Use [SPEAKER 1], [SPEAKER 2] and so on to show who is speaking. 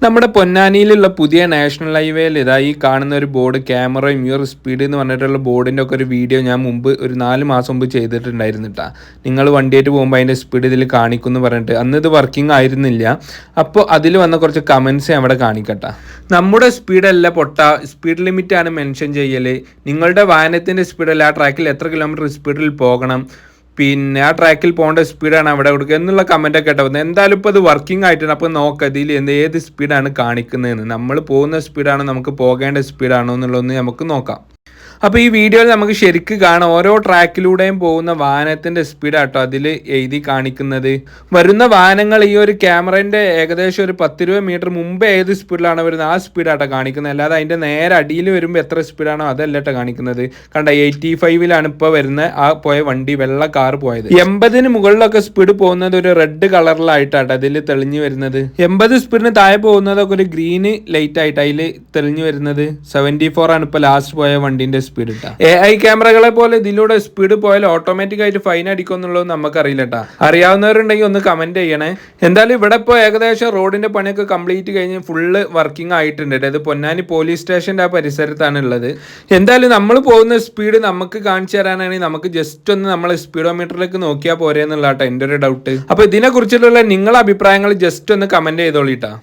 [SPEAKER 1] നമ്മുടെ പൊന്നാനിയിലുള്ള പുതിയ നാഷണൽ ഹൈവേയിൽ ഇതാ ഈ കാണുന്ന ഒരു ബോർഡ് ക്യാമറ മ്യൂർ സ്പീഡ് എന്ന് പറഞ്ഞിട്ടുള്ള ബോർഡിൻ്റെ ഒക്കെ ഒരു വീഡിയോ ഞാൻ മുമ്പ് ഒരു 4 മാസം മുമ്പ് ചെയ്തിട്ടുണ്ടായിരുന്നു കേട്ടോ. നിങ്ങൾ വണ്ടിയായിട്ട് പോകുമ്പോൾ അതിൻ്റെ സ്പീഡ് ഇതിൽ കാണിക്കുമെന്ന് പറഞ്ഞിട്ട് അന്ന് ഇത് വർക്കിംഗ് ആയിരുന്നില്ല. അപ്പോൾ അതിൽ വന്ന കുറച്ച് കമൻസ് ഞാൻ അവിടെ കാണിക്കട്ടെ. നമ്മുടെ സ്പീഡല്ല പൊട്ട, സ്പീഡ് ലിമിറ്റാണ് മെൻഷൻ ചെയ്യൽ. നിങ്ങളുടെ വാഹനത്തിൻ്റെ സ്പീഡല്ല, ആ ട്രാക്കിൽ എത്ര കിലോമീറ്റർ സ്പീഡിൽ പോകണം, പിന്നെ ആ ട്രാക്കിൽ പോകേണ്ട സ്പീഡാണ് അവിടെ കൊടുക്കുക എന്നുള്ള കമൻറ്റൊക്കെ കേട്ടോ. എന്തായാലും ഇപ്പോൾ അത് വർക്കിംഗ് ആയിട്ടാണ്. അപ്പോൾ നോക്കാം ഇതിൽ ഏത് സ്പീഡാണ് കാണിക്കുന്നതെന്ന്. നമ്മൾ പോകുന്ന സ്പീഡാണോ നമുക്ക് പോകേണ്ട സ്പീഡാണോ എന്നുള്ളതൊന്ന് നമുക്ക് നോക്കാം. അപ്പോൾ ഈ വീഡിയോയിൽ നമുക്ക് ശരിക്കും കാണാം ഓരോ ട്രാക്കിലൂടെയും പോകുന്ന വാഹനത്തിൻ്റെ സ്പീഡാട്ടോ അതിൽ എഴുതി കാണിക്കുന്നത്. വരുന്ന വാഹനങ്ങൾ ഈ ഒരു ക്യാമറേൻ്റെ ഏകദേശം ഒരു 10-20 മീറ്റർ മുമ്പ് ഏത് സ്പീഡിലാണ് വരുന്നത് ആ സ്പീഡാട്ടോ കാണിക്കുന്നത്. അല്ലാതെ അതിൻ്റെ നേരെ അടിയിൽ വരുമ്പോൾ എത്ര സ്പീഡാണോ അതല്ല കേട്ടോ കാണിക്കുന്നത്. കണ്ട 85-ലാണ് ഇപ്പോൾ വരുന്ന ആ പോയ വണ്ടി, വെള്ള കാർ പോയത്. 80-ന് മുകളിലൊക്കെ സ്പീഡ് പോകുന്നത് ഒരു റെഡ് കളറിലായിട്ടാട്ടോ അതിൽ തെളിഞ്ഞു വരുന്നത്. 80 സ്പീഡിന് താഴെ പോകുന്നതൊക്കെ ഒരു ഗ്രീന് ലൈറ്റ് ആയിട്ട് അതിൽ തെളിഞ്ഞു വരുന്നത്. 74 ആണ് ഇപ്പോൾ ലാസ്റ്റ് പോയ വണ്ടിൻ്റെ സ്പീഡ്. AI ക്യാമറകളെ പോലെ ഇതിലൂടെ സ്പീഡ് പോയാൽ ഓട്ടോമാറ്റിക് ആയിട്ട് ഫൈൻ അടിക്കും എന്നുള്ളത് നമുക്കറിയില്ല കേട്ടോ. അറിയാവുന്നവരുണ്ടെങ്കിൽ ഒന്ന് കമന്റ് ചെയ്യണേ. എന്തായാലും ഇവിടെ ഇപ്പോൾ ഏകദേശം റോഡിന്റെ പണിയൊക്കെ കംപ്ലീറ്റ് കഴിഞ്ഞ് ഫുള്ള് വർക്കിംഗ് ആയിട്ടുണ്ട്. ഇത് പൊന്നാനി പോലീസ് സ്റ്റേഷന്റെ ആ പരിസരത്താണ് ഉള്ളത്. എന്തായാലും നമ്മൾ പോകുന്ന സ്പീഡ് നമുക്ക് കാണിച്ചു തരാനാണെങ്കിൽ നമുക്ക് ജസ്റ്റ് ഒന്ന് നമ്മളെ സ്പീഡോമീറ്ററിലേക്ക് നോക്കിയാൽ പോരെ എന്നുള്ള കേട്ടോ എൻ്റെ ഒരു ഡൗട്ട്. അപ്പോൾ ഇതിനെ കുറിച്ചിട്ടുള്ള നിങ്ങളുടെ അഭിപ്രായങ്ങൾ ജസ്റ്റ് ഒന്ന് കമന്റ് ചെയ്തോളിട്ടാ.